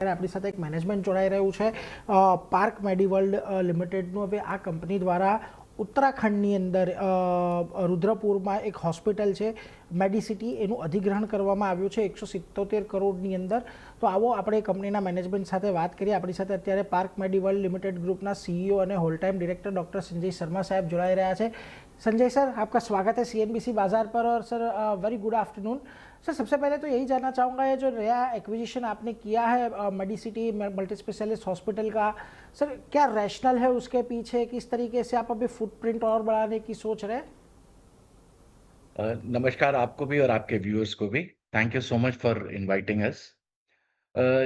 આપણી સાથે એક મેનેજમેન્ટ જોડાઈ રહ્યું છે પાર્ક મેડીવર્લ્ડ લિમિટેડનું. હવે આ કંપની દ્વારા ઉત્તરાખંડની અંદર રુદ્રપુરમાં એક હોસ્પિટલ છે મેડિસિટી, એનું અધિગ્રહણ કરવામાં આવ્યું છે 177 કરોડની અંદર. તો આવો આપણે કંપનીના મેનેજમેન્ટ સાથે વાત કરીએ. આપણી સાથે અત્યારે પાર્ક મેડીવર્લ્ડ લિમિટેડ ગ્રુપના સીईओ અને whole time director doctor Sanjay Sharma साहब जुड़ाई रहा है. संजय सर, आपका स्वागत है सीएनबीसी बाजार पर. और sir very good afternoon. Sir सबसे पहले तो यही जानना चाहूँगा, ये जो नया एक्विजिशन आपने किया है मेडिसिटी मल्टी स्पेशलिस्ट हॉस्पिटल का, सर क्या रैशनल है उसके पीछे, किस तरीके से आप अभी फुटप्रिंट और बढ़ाने की सोच रहे हैं? नमस्कार आपको भी और आपके व्यूअर्स को भी. Thank you so much for inviting us.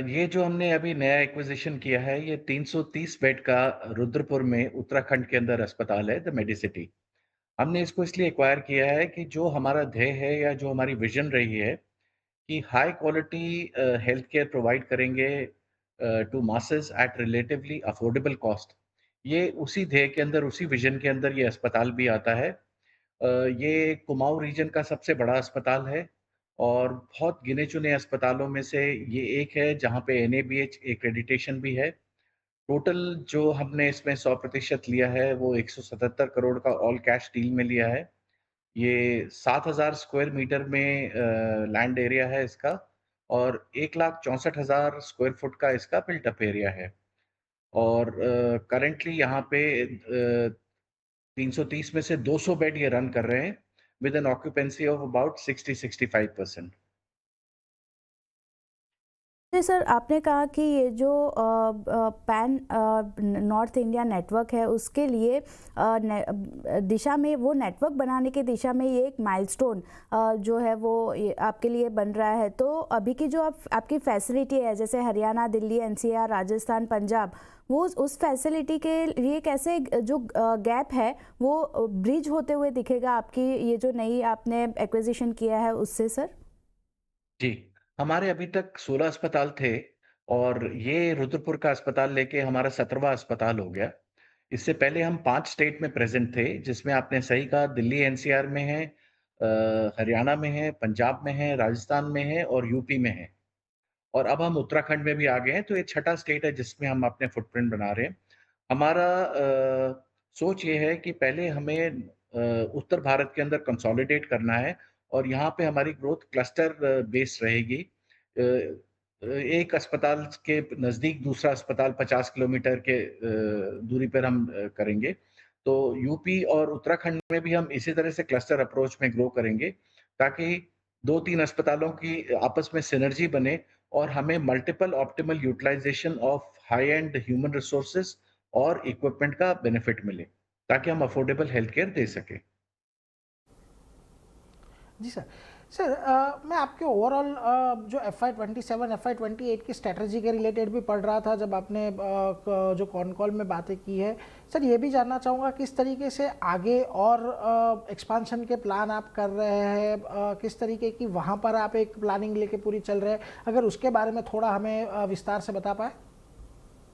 ये जो हमने अभी नया एक्विजिशन किया है, ये 330 बेड का रुद्रपुर में उत्तराखंड के अंदर अस्पताल है, द मेडिसिटी. हमने इसको इसलिए एक्वायर किया है कि जो हमारा ध्येय है या जो हमारी विजन रही है कि high quality health care provide करेंगे to masses at relatively affordable cost. ये उसी ध्येय के अंदर, उसी विजन के अंदर ये अस्पताल भी आता है. ये कुमाऊं रीजन का सबसे बड़ा अस्पताल है और बहुत गिने-चुने अस्पतालों में से ये एक है जहाँ पे एनएबीएच एक्रेडिटेशन भी है. टोटल जो हमने इसमें 100% लिया है वो 177 करोड़ का ऑल कैश डील में लिया है. ये 7,000 स्क्वायर मीटर में लैंड एरिया है इसका और 1,64,000 स्क्वायर फुट का इसका बिल्ट अप एरिया है. और करंटली यहाँ पे 330 में से 200 बेड ये रन कर रहे हैं with an occupancy of about 60-65%. जी सर, आपने कहा कि ये जो पैन नॉर्थ इंडिया नेटवर्क है उसके लिए दिशा में, वो नेटवर्क बनाने की दिशा में ये एक माइलस्टोन जो है वो आपके लिए बन रहा है. तो अभी की जो आपकी फैसिलिटी है, जैसे हरियाणा, दिल्ली, एनसीआर, राजस्थान, पंजाब, वो उस फैसिलिटी के लिए कैसे जो गैप है वो ब्रिज होते हुए दिखेगा आपकी ये जो नई आपने एक्विजिशन किया है उससे सर? जी, हमारे अभी तक 16 अस्पताल थे और ये रुद्रपुर का अस्पताल लेके हमारा 17वां अस्पताल हो गया. इससे पहले हम 5 स्टेट में प्रेज़ेंट थे, जिसमें आपने सही कहा, दिल्ली एनसीआर में है, हरियाणा में है, पंजाब में है, राजस्थान में है और यूपी में है. और अब हम उत्तराखंड में भी आ गए हैं, तो ये छठा स्टेट है जिसमें हम अपने फुटप्रिंट बना रहे हैं. हमारा सोच ये है कि पहले हमें उत्तर भारत के अंदर कंसोलिडेट करना है और यहाँ पे हमारी ग्रोथ क्लस्टर बेस्ड रहेगी. एक अस्पताल के नज़दीक दूसरा अस्पताल 50 किलोमीटर के दूरी पर हम करेंगे. तो यूपी और उत्तराखंड में भी हम इसी तरह से क्लस्टर अप्रोच में ग्रो करेंगे ताकि 2-3 अस्पतालों की आपस में सिनर्जी बने और हमें multiple optimal utilisation of high end human resources और इक्विपमेंट का बेनिफिट मिले ताकि हम अफोर्डेबल हेल्थ केयर दे सकें. जी सर. सर मैं आपके ओवरऑल जो FY27 FY28 की स्ट्रेटजी के रिलेटेड भी पढ़ रहा था जब आपने जो कॉन कॉल में बातें की है. सर ये भी जानना चाहूँगा किस तरीके से आगे और एक्सपांशन के प्लान आप कर रहे हैं, किस तरीके की वहाँ पर आप एक प्लानिंग लेके पूरी चल रहे हैं, अगर उसके बारे में थोड़ा हमें विस्तार से बता पाए.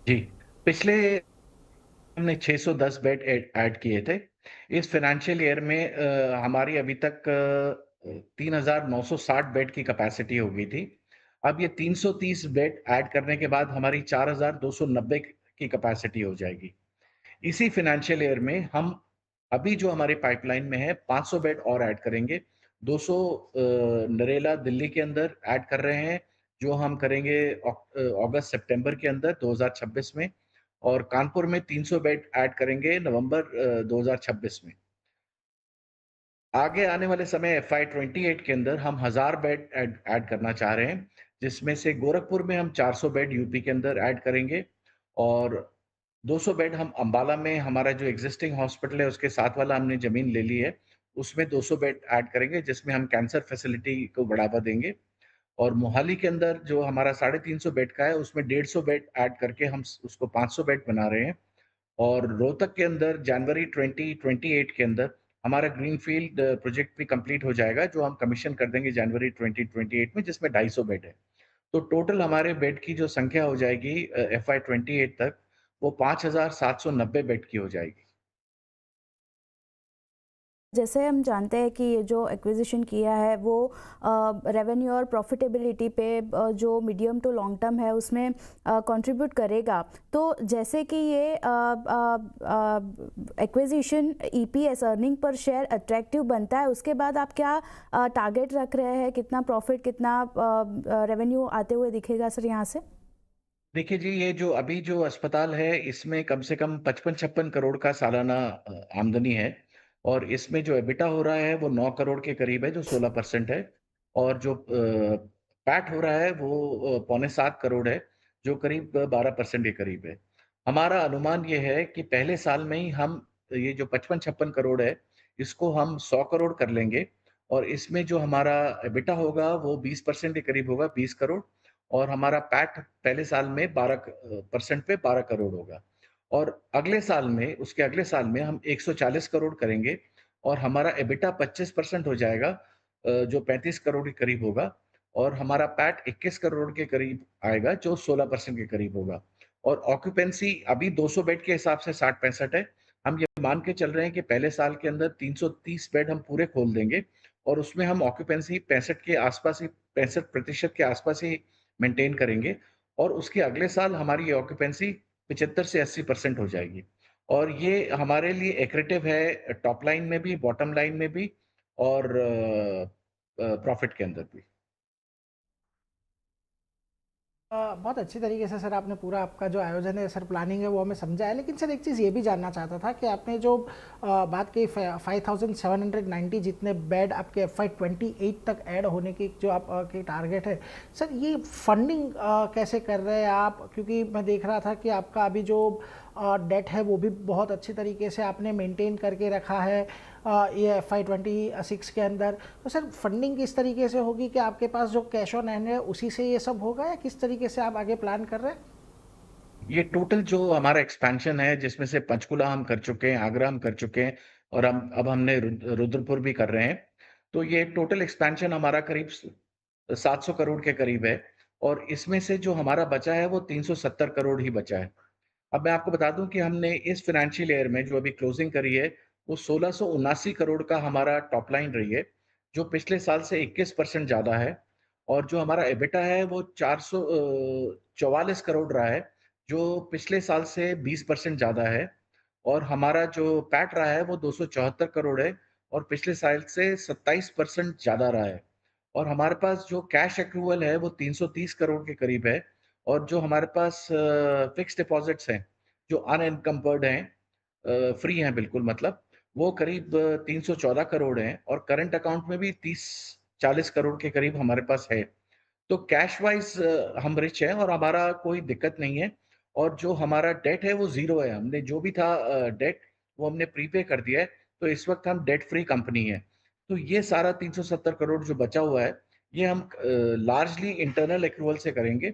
जी, पिछले हमने 610 बेड ऐड किए थे. इस फाइनेंशियल ईयर में हमारी अभी तक 3,960 बेड की कैपेसिटी हो गई थी. अब ये 330 बेड ऐड करने के बाद हमारी 4,290 की कैपेसिटी हो जाएगी. इसी फाइनेंशियल ईयर में हम अभी जो हमारे पाइपलाइन में है 500 बेड और ऐड करेंगे. 200 नरेला दिल्ली के अंदर ऐड कर रहे हैं जो हम करेंगे अगस्त सितंबर के अंदर 2026 में और कानपुर में 300 बेड ऐड करेंगे नवंबर 2026 में. आगे आने वाले समय FY28 के अंदर हम 1000 बेड ऐड करना चाह रहे हैं, जिसमें से गोरखपुर में हम 400 बेड यूपी के अंदर ऐड करेंगे और 200 बेड हम अंबाला में, हमारा जो एग्जिस्टिंग हॉस्पिटल है उसके साथ वाला हमने ज़मीन ले ली है, उसमें 200 बेड ऐड करेंगे जिसमें हम कैंसर फैसिलिटी को बढ़ावा देंगे. और मोहाली के अंदर जो हमारा 350 बेड का है उसमें 150 बेड ऐड करके हम उसको 500 बेड बना रहे हैं. और रोहतक के अंदर जनवरी 2028 के अंदर हमारा ग्रीनफील्ड प्रोजेक्ट भी कंप्लीट हो जाएगा जो हम कमीशन कर देंगे जनवरी 2028 में, जिसमें 250 बेड है. तो टोटल हमारे बेड की जो संख्या हो जाएगी FY28 तक वो 5,790 बेड की हो जाएगी. जैसे हम जानते हैं कि ये जो एक्विजिशन किया है वो रेवेन्यू और प्रॉफिटेबिलिटी पे जो मीडियम टू लॉन्ग टर्म है उसमें कंट्रीब्यूट करेगा। तो जैसे कि ये acquisition EPS earning per share attractive बनता है, उसके बाद आप क्या टारगेट रख रहे हैं, कितना प्रॉफिट कितना रेवेन्यू आते हुए दिखेगा सर यहाँ से? देखिए जी, ये जो अभी जो अस्पताल है इसमें कम से कम 55-56 करोड़ का सालाना आमदनी है और इसमें जो एबिटा हो रहा है वो 9 करोड़ के करीब है जो 16% है और जो पैट हो रहा है वो पौने 7 करोड़ है जो करीब 12% के करीब है। हमारा अनुमान ये है कि पहले साल में ही हम ये जो 55-56 करोड़ है इसको हम 100 करोड़ कर लेंगे और इसमें जो हमारा एबिटा होगा वो 20% के करीब होगा, 20 करोड़ और हमारा पैट पहले साल में 12% पे 12 करोड़ होगा और अगले साल में उसके अगले साल में हम 140 करोड़ करेंगे और हमारा एबिटा 25% हो जाएगा जो 35 करोड़ के करीब होगा और हमारा पैट 21 करोड़ के करीब आएगा जो 16% के करीब होगा और ऑक्यूपेंसी अभी 200 बेड के हिसाब से 60-65 है। हम ये मान के चल रहे हैं कि पहले साल के अंदर 330 बेड हम पूरे खोल देंगे और उसमें हम ऑक्यूपेंसी 65 के आसपास ही 65% के आसपास ही मेंटेन करेंगे और उसके अगले साल हमारी ये ऑक्यूपेंसी 75 से 80% हो जाएगी और ये हमारे लिए एक्रेटिव है टॉप लाइन में भी, बॉटम लाइन में भी और प्रॉफिट के अंदर भी। बहुत अच्छी तरीके से सर आपने पूरा आपका जो आयोजन है सर प्लानिंग है वो हमें समझा है, लेकिन सर एक चीज़ ये भी जानना चाहता था कि आपने जो बात की 5790 जितने बेड आपके FY28 तक ऐड होने की जो आपके टारगेट है, सर ये फंडिंग कैसे कर रहे हैं आप? क्योंकि मैं देख रहा था कि आपका अभी जो डेट है वो भी बहुत अच्छी तरीके से आपने मेंटेन करके रखा है ये FY26 के अंदर। तो सर फंडिंग किस तरीके से होगी कि आपके पास जो कैश ऑन हैंड है उसी से ये सब होगा या किस तरीके से आप आगे प्लान कर रहे हैं? ये टोटल जो हमारा एक्सपेंशन है जिसमें से पंचकुला हम कर चुके हैं, आगरा हम कर चुके हैं और हम अब हमने रुद्रपुर भी कर रहे हैं। तो ये टोटल एक्सपेंशन हमारा करीब 700 करोड़ के करीब है और इसमें से जो हमारा बचा है वो 370 करोड़ ही बचा है। अब मैं आपको बता दूं कि हमने इस फाइनेंशियल ईयर में जो अभी क्लोजिंग करी है वो 1679 करोड़ का हमारा टॉप लाइन रही है जो पिछले साल से 21% ज्यादा है और जो हमारा एबिटा है वो 444 करोड़ रहा है जो पिछले साल से 20% ज्यादा है और हमारा जो पैट रहा है वो 274 करोड़ है और पिछले साल से 27% ज्यादा रहा है और हमारे पास जो कैश एक्रूवल है वो 330 करोड़ के करीब है और जो हमारे पास फिक्स डिपॉजिट्स हैं जो अनएनकम्पर्ड हैं, फ्री हैं बिल्कुल, मतलब वो करीब 314 करोड़ हैं और करंट अकाउंट में भी 30-40 करोड़ के करीब हमारे पास है। तो कैश वाइज हम रिच हैं और हमारा कोई दिक्कत नहीं है और जो हमारा डेट है वो जीरो है। हमने जो भी था डेट वो हमने प्रीपे कर दिया है तो इस वक्त हम डेट फ्री कंपनी है। तो ये सारा 370 करोड़ जो बचा हुआ है ये हम लार्जली इंटरनल एक्रूवल से करेंगे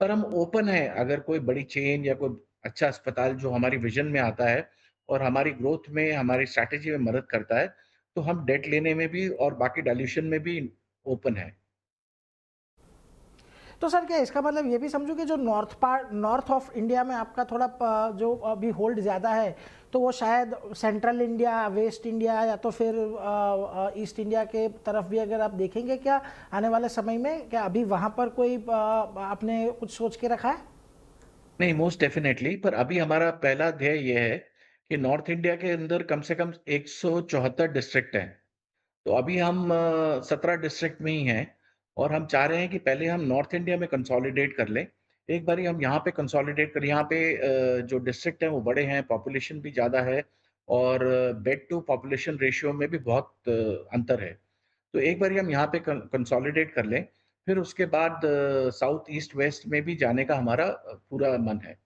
पर हम ओपन हैं अगर कोई बड़ी चेन या कोई अच्छा अस्पताल जो हमारी विजन में आता है और हमारी ग्रोथ में हमारी स्ट्रैटेजी में मदद करता है तो हम डेट लेने में भी और बाकी डाइल्यूशन में भी ओपन है। तो सर क्या इसका मतलब ये भी समझो कि जो नॉर्थ ऑफ इंडिया में आपका थोड़ा जो अभी होल्ड ज़्यादा है तो वो शायद सेंट्रल इंडिया, वेस्ट इंडिया या तो फिर ईस्ट इंडिया के तरफ भी अगर आप देखेंगे क्या आने वाले समय में, क्या अभी वहाँ पर कोई आपने कुछ सोच के रखा है? नहीं, मोस्ट डेफिनेटली, पर अभी हमारा पहला ध्येय ये है कि नॉर्थ इंडिया के अंदर कम से कम 174 डिस्ट्रिक्ट हैं। तो अभी हम 17 डिस्ट्रिक्ट में ही हैं और हम चाह रहे हैं कि पहले हम नॉर्थ इंडिया में कंसोलिडेट कर लें। एक बारी हम यहाँ पे कंसोलिडेट कर, यहाँ पे जो डिस्ट्रिक्ट हैं वो बड़े हैं, पॉपुलेशन भी ज़्यादा है और बेड टू पॉपुलेशन रेशियो में भी बहुत अंतर है। तो एक बारी हम यहाँ पे कंसोलिडेट कर लें, फिर उसके बाद साउथ, ईस्ट, वेस्ट में भी जाने का हमारा पूरा मन है।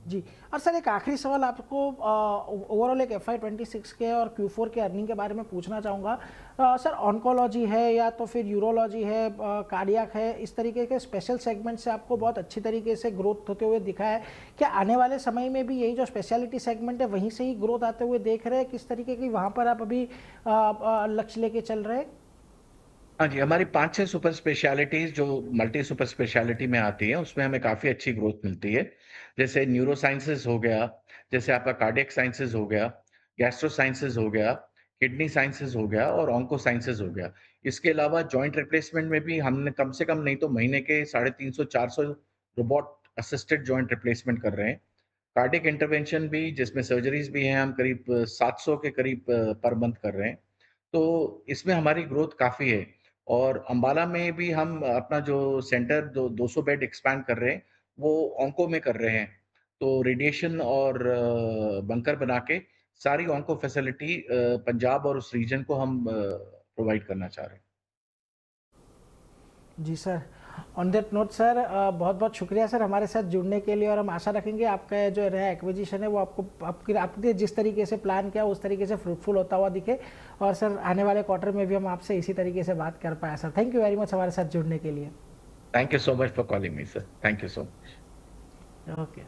जी। और सर एक आखिरी सवाल आपको ओवरऑल एक FY26 के और Q4 के अर्निंग के बारे में पूछना चाहूँगा। सर ऑन्कोलॉजी है या तो फिर यूरोलॉजी है, कार्डियक है, इस तरीके के स्पेशल सेगमेंट से आपको बहुत अच्छी तरीके से ग्रोथ होते हुए दिखा है। क्या आने वाले समय में भी यही जो स्पेशलिटी सेगमेंट है वहीं से ही ग्रोथ आते हुए देख रहे हैं? किस तरीके की वहाँ पर आप अभी लक्ष्य लेके चल रहे हैं? हाँ जी, हमारी 5-6 सुपर स्पेशलिटीज जो मल्टी सुपर स्पेशलिटी में आती है उसमें हमें काफ़ी अच्छी ग्रोथ मिलती है। जैसे न्यूरो साइंसेज़ हो गया, जैसे आपका कार्डियक साइंसेज़ हो गया, गैस्ट्रो साइंसेज हो गया, किडनी साइंसेज हो गया और ऑन्को साइंसेज हो गया। इसके अलावा जॉइंट रिप्लेसमेंट में भी हमने कम से कम नहीं तो महीने के 350-400 रोबोट असिस्टेड जॉइंट रिप्लेसमेंट कर रहे हैं। कार्डियक इंटरवेंशन भी जिसमें सर्जरीज भी हैं, हम करीब 700 के करीब पर मंथ कर रहे हैं। तो इसमें हमारी ग्रोथ काफ़ी है और अंबाला में भी हम अपना जो सेंटर 200 बेड एक्सपैंड कर रहे हैं, वो ऑन्को में कर रहे हैं। तो रेडिएशन और बंकर बना के सारी ऑन्को फैसिलिटी पंजाब और उस रीजन को हम प्रोवाइड करना चाह रहे हैं। जी sir, on that note sir, बहुत बहुत शुक्रिया सर हमारे साथ जुड़ने के लिए, और हम आशा रखेंगे आपका जो नया एक्विजिशन है वो आपने जिस तरीके से प्लान किया उस तरीके से फ्रूटफुल होता हुआ दिखे, और सर आने वाले क्वार्टर में भी हम आपसे इसी तरीके से बात कर पाए। Sir thank you very much हमारे साथ जुड़ने के लिए। Thank you so much for calling me sir, thank you so much. Okay.